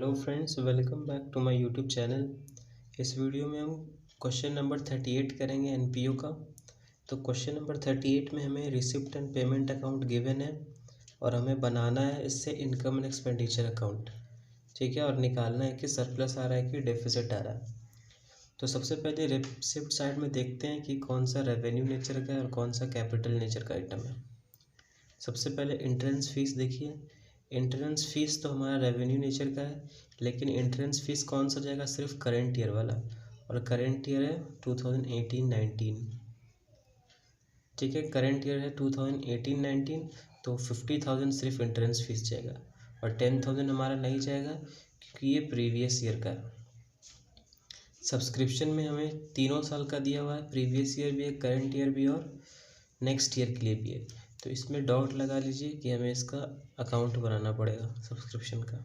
Hello friends, welcome back to my YouTube channel. इस video में हम क्वेश्चन नंबर 38 करेंगे एनपीओ का। तो क्वेश्चन नंबर 38 में हमें receipt and payment account given है और हमें बनाना है इससे इनकम एंड एक्सपेंडिचर अकाउंट। ठीक है, और निकालना है कि सरप्लस आ रहा है कि डेफिसिट आ रहा है। तो सबसे पहले रिसिप्ट साइड में देखते हैं कि कौन सा रेवेन्यू नेचर का है और कौन सा कैपिटल नेचर का आइटम है। सबसे पहले इंट्रेंस फीस देखिए। इंट्रेंस फीस तो हमारा रेवेन्यू नेचर का है, लेकिन इंट्रेंस फीस कौन सा जाएगा? सिर्फ करंट ईयर वाला, और करंट ईयर है 2018-19। ठीक है, करंट ईयर है 2018-19, तो 50,000 सिर्फ इंट्रेंस फीस जाएगा और 10,000 हमारा नहीं जाएगा क्योंकि ये प्रीवियस ईयर का है। सब्सक्रिप्शन में हमें तीनों साल का दिया हुआ है, प्रीवियस ईयर भी है, करंट ईयर भी और नेक्स्ट ईयर के लिए भी है। तो इसमें डॉट लगा लीजिए कि हमें इसका अकाउंट बनाना पड़ेगा सब्सक्रिप्शन का।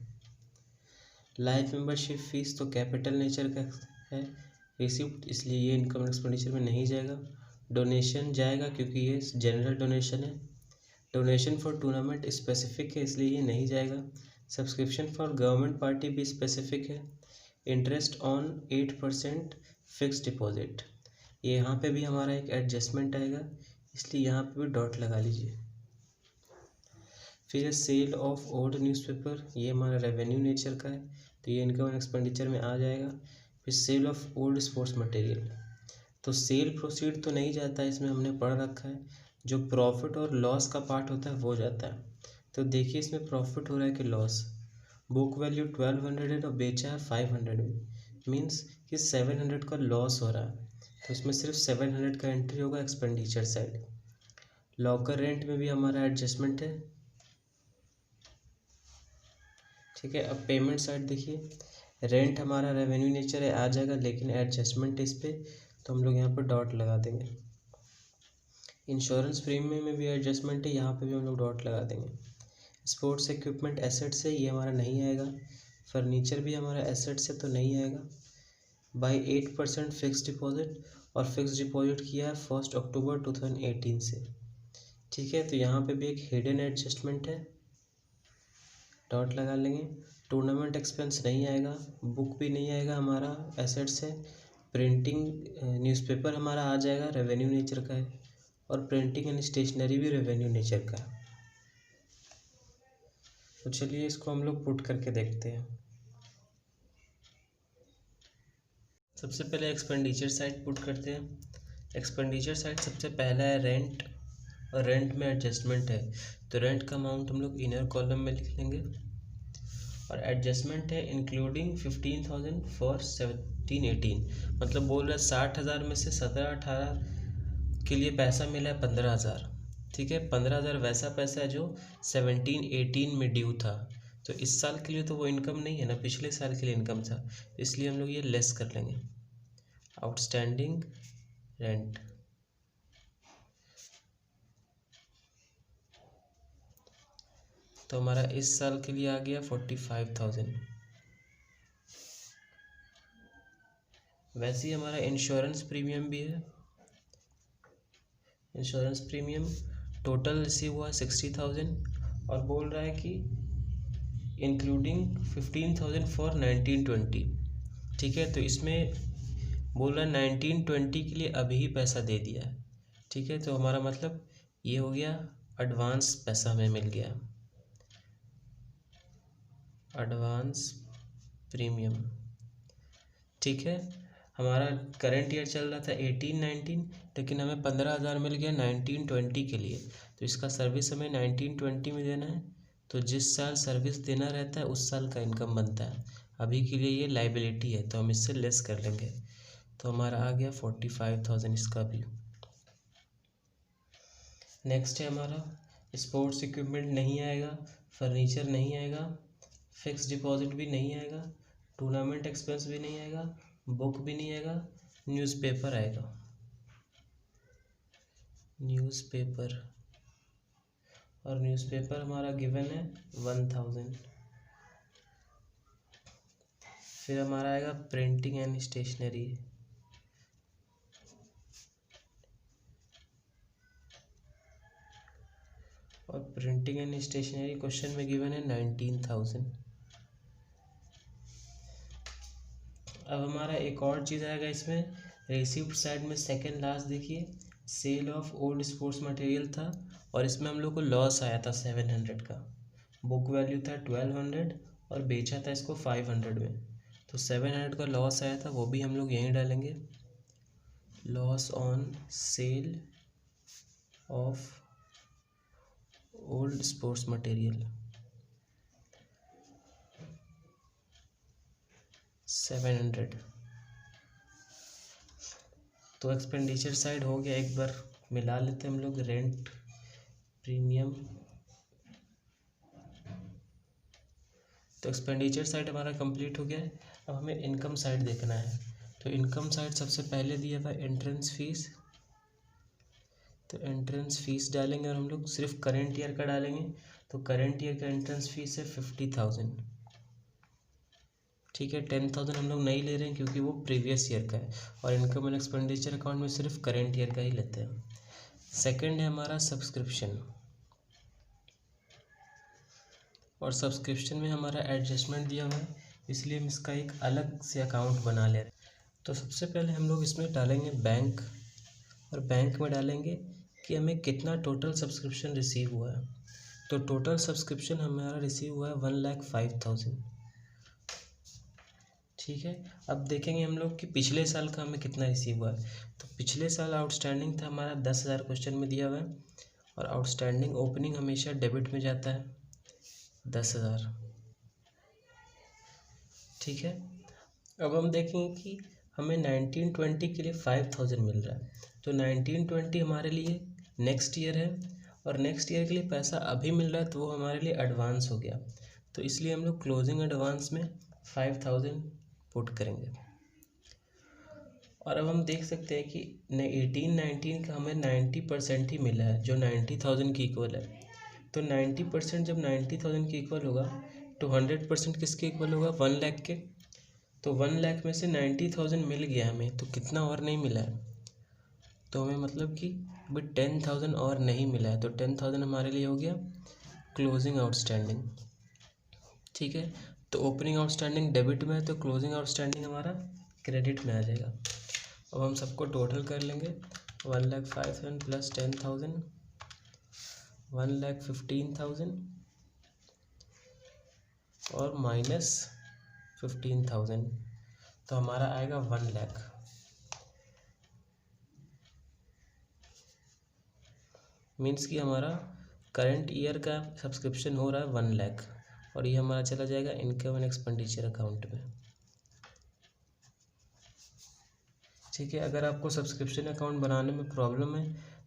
लाइफ मेंबरशिप फीस तो कैपिटल नेचर का है, रिसिप्ट, इसलिए ये इनकम एक्सपेंडिचर में नहीं जाएगा। डोनेशन जाएगा क्योंकि ये जनरल डोनेशन है। डोनेशन फॉर टूर्नामेंट स्पेसिफिक है, इसलिए ये नहीं जाएगा। सब्सक्रिप्शन फॉर गवर्नमेंट पार्टी भी स्पेसिफिक है। इंटरेस्ट ऑन 8% फिक्स डिपॉजिट, ये यहाँ पे भी हमारा एक एडजस्टमेंट आएगा, इसलिए यहाँ पे भी डॉट लगा लीजिए। फिर सेल ऑफ ओल्ड न्यूज़पेपर, ये हमारा रेवेन्यू नेचर का है, तो ये इनकम एंड एक्सपेंडिचर में आ जाएगा। फिर sale of old sports material, तो सेल प्रोसीड तो नहीं जाता है, इसमें हमने पढ़ रखा है। जो प्रॉफिट और लॉस का पार्ट होता है वो जाता है। तो देखिए इसमें प्रॉफिट हो रहा है कि लॉस। बुक वैल्यू 1200 है और बेचा है 500 में, मीन्स कि 700 का लॉस हो रहा है, तो इसमें सिर्फ 700 का एंट्री होगा एक्सपेंडिचर साइड। लॉकर रेंट में भी हमारा एडजस्टमेंट है। ठीक है, अब पेमेंट साइड देखिए। रेंट हमारा रेवेन्यू नेचर है, आ जाएगा, लेकिन एडजस्टमेंट इस पे, तो हम लोग यहाँ पर डॉट लगा देंगे। इंश्योरेंस प्रीमियम में भी एडजस्टमेंट है, यहाँ पे भी हम लोग डॉट लगा देंगे। स्पोर्ट्स इक्विपमेंट एसेट्स है, ये हमारा नहीं आएगा। फर्नीचर भी हमारा एसेट्स है, तो नहीं आएगा। बाई 8% फिक्स डिपॉजिट, और फिक्स डिपॉजिट किया है 1 अक्टूबर 2018 से। ठीक है, तो यहाँ पे भी एक हिडन एडजस्टमेंट है, डॉट लगा लेंगे। टूर्नामेंट एक्सपेंस नहीं आएगा, बुक भी नहीं आएगा, हमारा एसेट्स है। प्रिंटिंग न्यूज़पेपर हमारा आ जाएगा, रेवेन्यू नेचर का है, और प्रिंटिंग एंड स्टेशनरी भी रेवेन्यू नेचर का है। तो चलिए इसको हम लोग पुट करके देखते हैं। सबसे पहले एक्सपेंडिचर साइड पुट करते हैं। एक्सपेंडिचर साइड सबसे पहला है रेंट, और रेंट में एडजस्टमेंट है, तो रेंट का अमाउंट हम लोग इनर कॉलम में लिख लेंगे। और एडजस्टमेंट है इंक्लूडिंग 15,000 फॉर 17-18, मतलब बोल रहा है 60,000 में से 17-18 के लिए पैसा मिला है 15,000। ठीक है, 15,000 वैसा पैसा है जो 17-18 में ड्यू था, तो इस साल के लिए तो वो इनकम नहीं है ना, पिछले साल के लिए इनकम था, इसलिए हम लोग ये लेस कर लेंगे। आउटस्टैंडिंग रेंट, तो हमारा इस साल के लिए आ गया 45,000। वैसे ही हमारा इंश्योरेंस प्रीमियम भी है। इंश्योरेंस प्रीमियम टोटल रिसीव हुआ 60,000, और बोल रहा है कि इंक्लूडिंग 15,000 फॉर 19-20। ठीक है, तो इसमें बोल रहा है 19-20 के लिए अभी ही पैसा दे दिया है। ठीक है, तो हमारा मतलब ये हो गया एडवांस पैसा हमें मिल गया, एडवांस प्रीमियम। ठीक है, हमारा करंट ईयर चल रहा था 18-19, लेकिन हमें 15,000 मिल गया 19-20 के लिए, तो इसका सर्विस हमें 19-20 में देना है। तो जिस साल सर्विस देना रहता है उस साल का इनकम बनता है, अभी के लिए ये लाइबिलिटी है, तो हम इससे लेस कर लेंगे, तो हमारा आ गया 45,000 इसका भी। नेक्स्ट है हमारा स्पोर्ट्स इक्विपमेंट नहीं आएगा, फर्नीचर नहीं आएगा, फिक्स डिपॉजिट भी नहीं आएगा, टूर्नामेंट एक्सपेंस भी नहीं आएगा, बुक भी नहीं आएगा, न्यूज़पेपर आएगा। न्यूज़पेपर, और न्यूज़पेपर हमारा गिवन है 1,000। फिर हमारा आएगा प्रिंटिंग एंड स्टेशनरी, और प्रिंटिंग एंड स्टेशनरी क्वेश्चन में गिवन है 19,000। अब हमारा एक और चीज़ आएगा इसमें, रिसिप्ट साइड में सेकेंड लास्ट देखिए, sale of old sports material था और इसमें हम लोग को लॉस आया था 700 का। बुक वैल्यू था 1200 और बेचा था इसको 500 में, तो 700 का लॉस आया था, वो भी हम लोग यहीं डालेंगे। Loss on sale of old sports material 700। तो एक्सपेंडिचर साइड हो गया, एक बार मिला लेते हैं हम लोग, रेंट प्रीमियम। तो एक्सपेंडिचर साइड हमारा कंप्लीट हो गया है। अब हमें इनकम साइड देखना है। तो इनकम साइड सबसे पहले दिया था एंट्रेंस फीस, तो एंट्रेंस फीस डालेंगे और हम लोग सिर्फ करेंट ईयर का डालेंगे। तो करेंट ईयर का एंट्रेंस फीस है 50,000, ठीक है। 10,000 हम लोग नहीं ले रहे हैं क्योंकि वो प्रीवियस ईयर का है, और इनकम एंड एक्सपेंडिचर अकाउंट में सिर्फ करेंट ईयर का ही लेते हैं। सेकंड है हमारा सब्सक्रिप्शन, और सब्सक्रिप्शन में हमारा एडजस्टमेंट दिया हुआ है, इसलिए हम इसका एक अलग से अकाउंट बना ले रहे हैं। तो सबसे पहले हम लोग इसमें डालेंगे बैंक, और बैंक में डालेंगे कि हमें कितना टोटल सब्सक्रिप्शन रिसीव हुआ है। तो टोटल सब्सक्रिप्शन हमारा रिसीव हुआ है 1,05,000, ठीक है। अब देखेंगे हम लोग कि पिछले साल का हमें कितना रिसीव हुआ है। तो पिछले साल आउटस्टैंडिंग था हमारा 10,000 क्वेश्चन में दिया हुआ है, और आउटस्टैंडिंग ओपनिंग हमेशा डेबिट में जाता है 10,000, ठीक है। अब हम देखेंगे कि हमें 1920 के लिए 5,000 मिल रहा है। तो 1920 हमारे लिए नेक्स्ट ईयर है, और नेक्स्ट ईयर के लिए पैसा अभी मिल रहा है, तो वो हमारे लिए एडवांस हो गया। तो इसलिए हम लोग क्लोजिंग एडवांस में 5,000 पुट करेंगे। और अब हम देख सकते हैं कि 18-19 का हमें 90% ही मिला है, जो 90,000 की इक्वल है। तो 90% जब 90,000 के इक्वल होगा, तो 100% किसके इक्वल होगा, 1 लाख के। तो 1 लाख में से 90,000 मिल गया हमें, तो कितना और नहीं मिला है, तो हमें मतलब कि अभी 10,000 और नहीं मिला है। तो 10,000 हमारे लिए हो गया क्लोजिंग आउटस्टैंडिंग, ठीक है। तो ओपनिंग आउटस्टैंडिंग डेबिट में है, तो क्लोजिंग आउटस्टैंडिंग हमारा क्रेडिट में आ जाएगा। अब हम सबको टोटल कर लेंगे, 1,05,000 प्लस 10,000 1,15,000 और माइनस 15,000, तो हमारा आएगा 1 लाख। मीन्स कि हमारा करंट ईयर का सब्सक्रिप्शन हो रहा है 1 लाख, और ये हमारा चला जाएगा इनकम एंड एक्सपेंडिचर अकाउंट में, ठीक है। अगर आपको सब्सक्रिप्शन अकाउंट बनाने में प्रॉब्लम है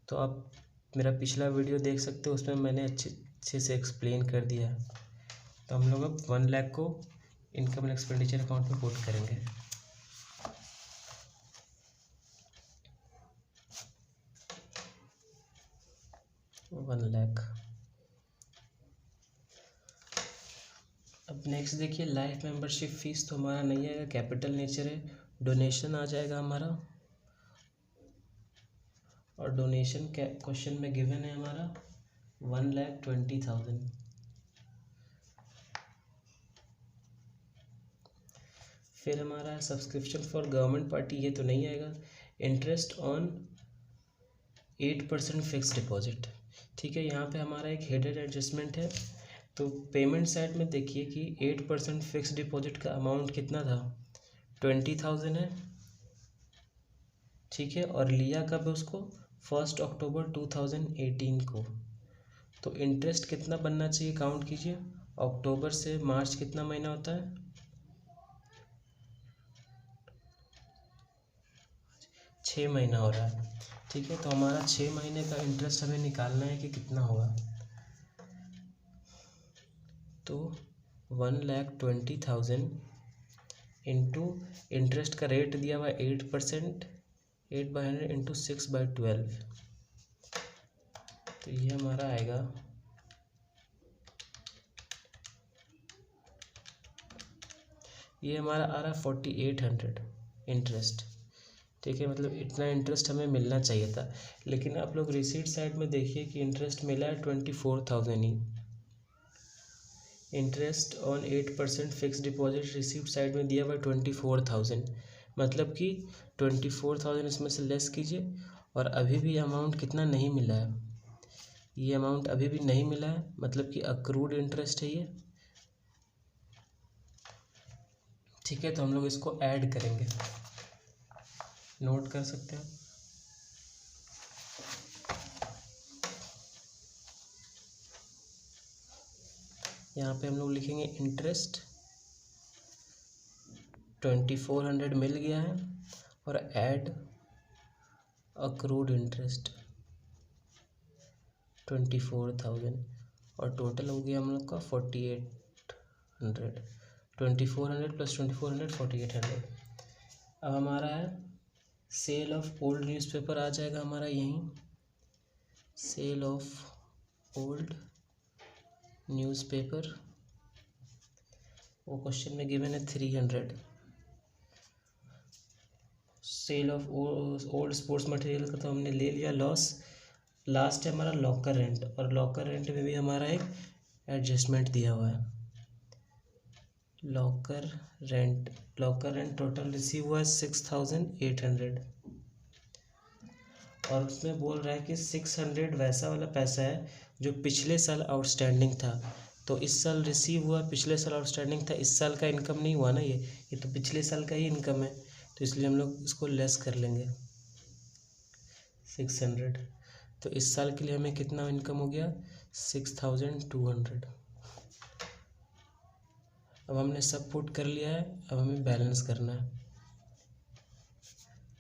तो आप मेरा पिछला वीडियो देख सकते हो, उसमें मैंने अच्छे से एक्सप्लेन कर दिया है। तो हम लोग अब 1 लाख को इनकम एंड एक्सपेंडिचर अकाउंट में पुट करेंगे। वन लाख। अब नेक्स्ट देखिए, लाइफ मेंबरशिप फीस तो हमारा नहीं आएगा, कैपिटल नेचर है। डोनेशन आ जाएगा हमारा, और डोनेशन क्वेश्चन में गिवन है हमारा 1,20,000। फिर हमारा सब्सक्रिप्शन फॉर गवर्नमेंट पार्टी, ये तो नहीं आएगा। इंटरेस्ट ऑन 8% फिक्स डिपॉजिट, ठीक है। यहाँ पे हमारा एक हेडेड एडजस्टमेंट है। तो पेमेंट साइड में देखिए कि 8% फिक्स डिपॉजिट का अमाउंट कितना था, 20,000 है, ठीक है। और लिया कब उसको, 1 अक्टूबर 2018 को। तो इंटरेस्ट कितना बनना चाहिए, काउंट कीजिए। अक्टूबर से मार्च कितना महीना होता है, 6 महीना हो रहा है, ठीक है। तो हमारा 6 महीने का इंटरेस्ट हमें निकालना है कि कितना होगा। तो 1,20,000 इंटू इंटरेस्ट का रेट दिया हुआ 8%, 8/100 इंटू 6/12, तो ये हमारा आएगा आ रहा 4,800 इंटरेस्ट, ठीक है। मतलब इतना इंटरेस्ट हमें मिलना चाहिए था, लेकिन आप लोग रिसीट साइड में देखिए कि इंटरेस्ट मिला है 24,000 ही। Interest on 8% fix deposit receipt side में दिया हुआ 24,000, मतलब कि 24,000 इसमें से लेस कीजिए। और अभी भी अमाउंट कितना नहीं मिला है, ये अमाउंट अभी भी नहीं मिला है, मतलब कि अक्रूड इंटरेस्ट है ये। ठीक है, तो हम लोग इसको ऐड करेंगे, नोट कर सकते हैं। यहाँ पे हम लोग लिखेंगे इंटरेस्ट 2400 मिल गया है, और ऐड अक्रूड इंटरेस्ट 24,000, और टोटल हो गया हम लोग का 4800। 2400 प्लस 2400 4800। अब हमारा है सेल ऑफ ओल्ड न्यूज़पेपर आ जाएगा हमारा यहीं, सेल ऑफ ओल्ड न्यूज़पेपर, वो क्वेश्चन में गिवन है 300। Sale of old sports material का तो हमने ले लिया लॉस। लास्ट है हमारा लॉकर रेंट, और लॉकर रेंट में भी हमारा एक एडजस्टमेंट दिया हुआ है। लॉकर रेंट टोटल रिसीव हुआ है 6,800, और उसमें बोल रहा है कि 600 वैसा वाला पैसा है जो पिछले साल आउटस्टैंडिंग था। तो इस साल रिसीव हुआ, पिछले साल आउटस्टैंडिंग था, इस साल का इनकम नहीं हुआ ना, ये तो पिछले साल का ही इनकम है, तो इसलिए हम लोग इसको लेस कर लेंगे 600। तो इस साल के लिए हमें कितना इनकम हो गया 6,200। अब हमने सब पुट कर लिया है, अब हमें बैलेंस करना है।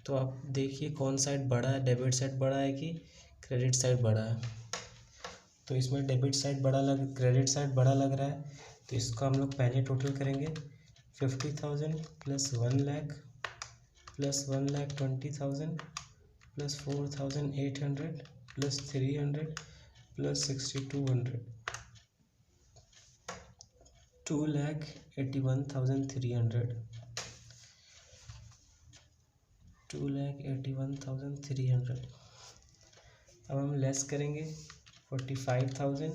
तो आप देखिए कौन साइड बड़ा है, डेबिट साइड बड़ा है कि क्रेडिट साइड बड़ा है। तो इसमें डेबिट साइड क्रेडिट साइड बड़ा लग रहा है, तो इसको हम लोग पहले टोटल करेंगे। 50,000 plus 1 lakh plus 1,20,000 plus 4,800 plus 300 plus 6,200, 2,81,300, 2,81,300। अब हम लेस करेंगे 45,000,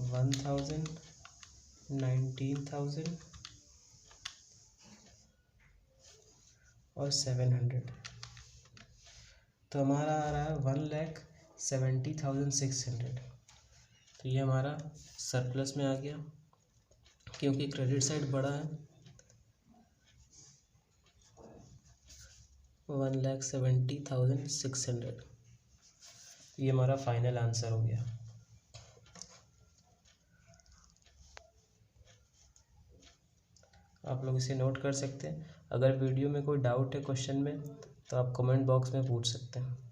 1,000, 19,000 और 700। तो हमारा आ रहा है 1,70,600। तो ये हमारा सरप्लस में आ गया, क्योंकि क्रेडिट साइड बड़ा है। 1,70,600, ये हमारा फाइनल आंसर हो गया। आप लोग इसे नोट कर सकते हैं। अगर वीडियो में कोई डाउट है क्वेश्चन में, तो आप कमेंट बॉक्स में पूछ सकते हैं।